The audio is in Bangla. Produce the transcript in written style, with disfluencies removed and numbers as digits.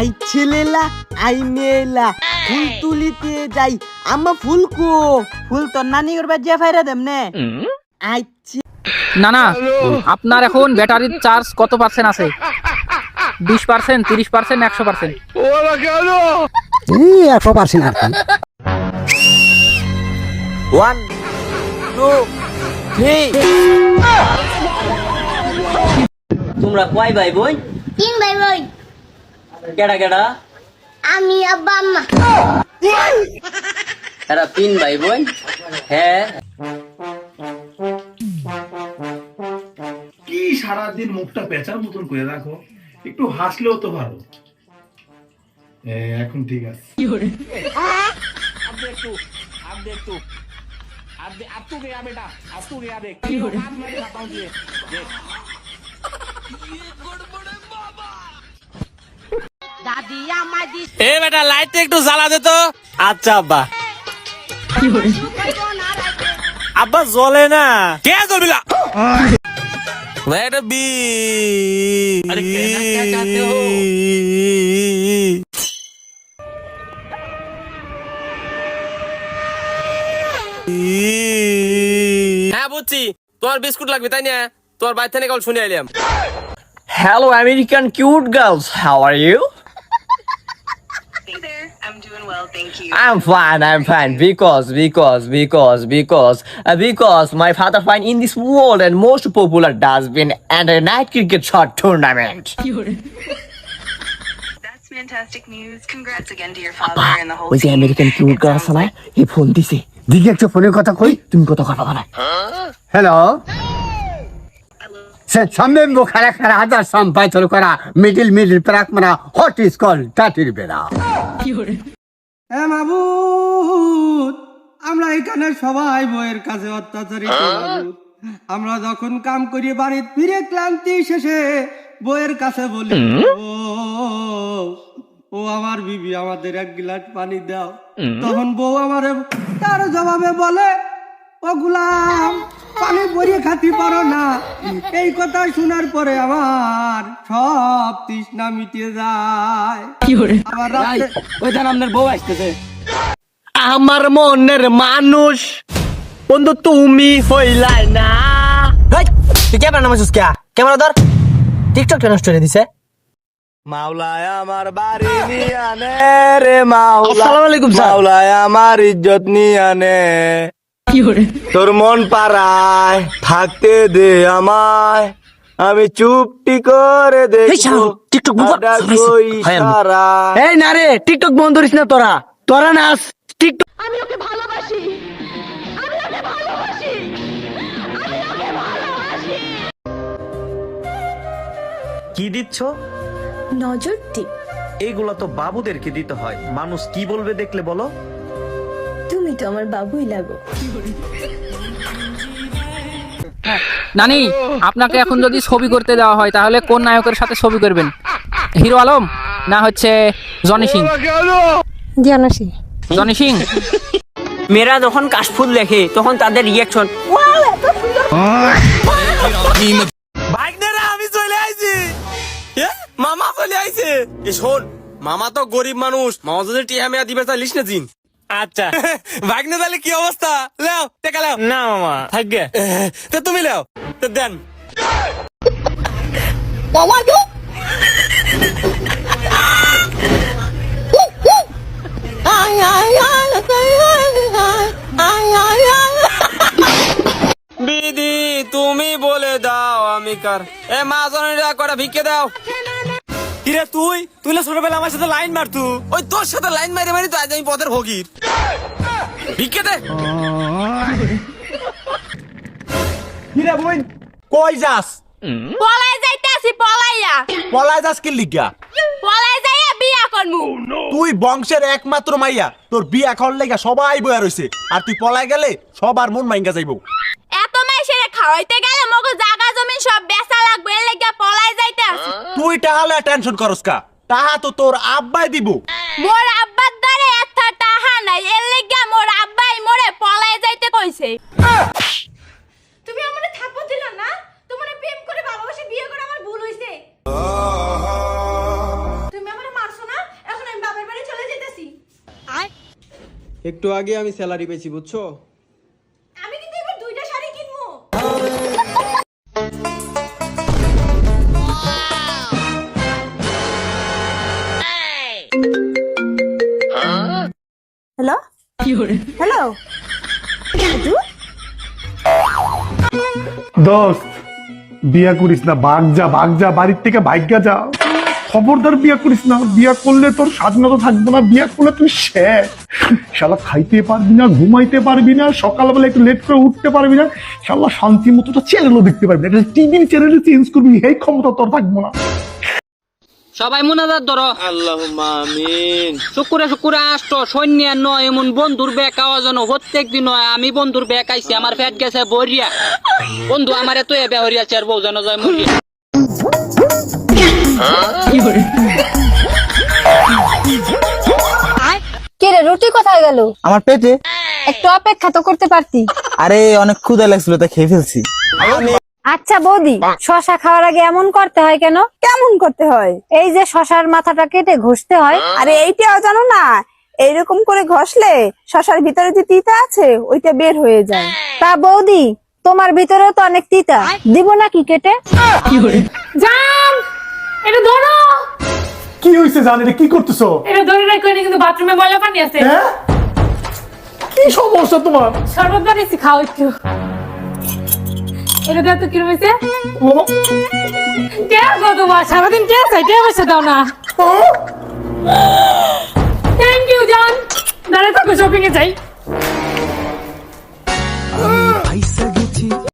আই ছেলেলা আই মেয়েলা ফুল তুলিতে যাই আমা ফুল কো ফুল তোর নানি ওর বাজে ফাইরা দেমনে আই না না, আপনার এখন ব্যাটারির চার্জ কত পার্সেন্ট আছে? 20%, 30%, 100%? 100% আর কি। 1 2 3 তোমরা কয় ভাই বোন? 3 ভাই বোন। কেডা কেডা? আমি আব্বা আম্মা। এরা 3 ভাই বোন। হ্যাঁ কি সারাদিন মুখটা পেঁচার মতন করে রাখো, একটু হাসলেও তো ভালো। এখন ঠিক আছে। এ বেটা লাইটটা একটু জ্বালা দে তো। আচ্ছা আব্বা। আব্বা জ্বলে না। কে জ্বলবি না? বি হ্যাঁ বুঝছি, তোমার বিস্কুট লাগবে তাই না? তোমার বাইর থেকে কল শুনে আইলাম। Hello, American cute girls. How are you? Hey there, I'm doing well, thank you. I'm fine. Because my father find in this world and most popular dustbin and a night cricket shot tournament. That's fantastic news. Congrats again to your father and the whole ওই যে team. American cute It girls sounds না, like- এই ফোন দিছে। দিকে একটা ফোনের কথা কই, তুমি কথা কথা না। হ্যালো, সামনে খারা খারা হাজার সাম্পাই চলো করা মিডিল প্রাক মারা হট ইজ কল টাটির বেড়া। হ্যাঁ মাবুদ, আমরা এখানে সবাই বইয়ের কাছে অত্যাচারিত মাবুদ। আমরা যখন কাম করি বাড়ি ফিরে ক্লান্তি শেষে বইয়ের কাছে বলি, ও আমার বিবি আমাদের এক গ্লাস পানি দাও। তখন বউ আমারে তার জবাবে বলে, ও গুলাম পানি ভরিয়ে খাতি পারো না। এই কথা শোনার পরে আমার সব তৃষ্ণা মিটিয়ে যায়। আবার রাত্রে ওই ধান আপনার বউ আসতেছে। আমার মনের মানুষ বন্ধু তুমি হইলাই না। তুই ক্যামেরা নামাইছিস কে? ক্যামেরা ধর। টিকটক নষ্ট করে দিছে। মাওলায় আমার বাড়ি নিয়ে আনে রে মাওলা। আসসালামু আলাইকুম স্যার। মাওলায় আমার ইজ্জত নিয়ে আনে। তোর মন পাড়ায় থাকতে দে আমায়, আমি চুপটি করে দেখবো টিকটক সারা। এই না রে, টিকটক বন্ধ করিস না তোরা নাচ টিকটক। আমি ওকে ভালোবাসি। কি দিচ্ছ? নজর টিপ। এইগুলা তো বাবুদেরকে দিতে হয়, মানুষ কি বলবে দেখলে বলো। তুমি তো আমার বাবুই লাগো। নানি, আপনাকে এখন যদি ছবি করতে দেওয়া হয় তাহলে কোন নায়কের সাথে ছবি করবেন? হিরো আলম না হচ্ছে জনি সিং? জনি সিং। মেয়েরা যখন কাশফুল লেখে তখন তাদের রিয়াকশন ভাগ্নেরা আমি চলে আইছি। মামা চলে আইছে। এ শোন, মামা তো গরিব মানুষ, মামা যদি টিয়া মেয়া দিবে তা লিস না দিন। আচ্ছা ভাগ্নে তাহলে কি অবস্থা? লেও টেকা লেও। না মামা থাকবে, তো তুমি লেও তো দেন। দিদি তুমি বলে দাও আমি কার। এ মা জননীরা কটা ভিক্ষে দাও। কিরে তুই ছোটবেলা আমার সাথে লাইন মারতু, ওই তোর সাথে লাইন মারি মারি তো আজ আমি পথের ভোগীর। ভিক্ষে দে। কিরে বোন, কই যাস? পলাই যাইতে আসি পলাইয়া। পলায় যাস কি লিগা? পলাই যাইয়া বিয়া করমু। তুই বংশের একমাত্র মাইয়া, তোর বিয়া করার লাগা সবাই বয়া রইছে, আর তুই পলায় গেলে সবার মন মাইঙ্গা যাইবো। এত মাইসেরে খাওয়াইতে গেলে মগো জায়গা জমি সব বেচা লাগবে, এর লাগা পলাই যাইতে আসি। তুই তাহলে টেনশন করস কা? তাহা তো তোর আব্বাই দিব। মোর আব্বার দ্বারে এত টাহা নাই, এর লাগা মোর আব্বাই মোরে পলাই যাইতে কইছে। তুমি আমারে থাপ্পড় দিলা না? তোমারে প্রেম করে ভালোবাসি বিয়ে করে আমার ভুল হইছে। তুমি আমারে মারছো না? একটু আগে আমি স্যালারি পেয়েছি বুঝছো? আমি কিন্তু এবার 2টা শাড়ি কিনবো। হ্যালো হ্যালো দোস্ত বিয়া করিস না, ভাগ যা বাড়ির থেকে ভাগ্যা যা, খবরদার বিয়া করিস না। বিয়া করলে তোর স্বাধীনতা থাকবে না, বিয়া করলে তুই শেষ। শালা খাইতে পারবি না, ঘুমাইতে পারবি না, সকালবেলা একটু লেট করে উঠতে পারবি না, শালা শান্তি মতো তো চ্যানেলও দেখতে পারবি না। টিভির চ্যানেল চেঞ্জ করবি, এই ক্ষমতা তোর থাকবো না। সবাই মুনাজাত ধরো। আল্লাহুম্মা আমিন। শুকুরে শুকুরে আসতো সৈন্য নয় এমন বন্ধুর ব্যাগ আওয়া যেন প্রত্যেক দিন হয়। আমি বন্ধুর ব্যাগ আইছি, আমার পেট গেছে বরিয়া। বন্ধু আমার এত এ বেহরিয়া চেয়ার বউ যেন যায় মরিয়া। কে রে, রুটি কোথায় গেল? আমার পেটে। একটু অপেক্ষা তো করতে পারতি। আরে অনেক ক্ষুধা লাগছিল তাই খেয়ে ফেলছি। আচ্ছা বৌদি, শশা খাওয়ার আগে এমন করতে হয় কেন? কেমন করতে হয়? এই যে শশার মাথাটা কেটে ঘষতে হয়। আরে এইটাও জানো না? এইরকম করে ঘষলে শশার ভিতরে যে তিতা আছে ওইটা বের হয়ে যায়। তা বৌদি, তোমার ভিতরে তো অনেক তিতা, দিব নাকি কেটে? জান, এটা ধরো। কি হয়েছে জানি কি করতেছো? এটা ধরে রাখো, এটা কিন্তু বাথরুমে ময়লা পানি আছে। কি সমস্যা তোমার? শরবত বানিয়েছি, খাও একটু। এটা দেখো কি রয়েছে। তোমার সারাদিন কে চাইতে বসে দাও না। থ্যাংক ইউ জান, দাঁড়ায় থাকো, শপিং এ যাই।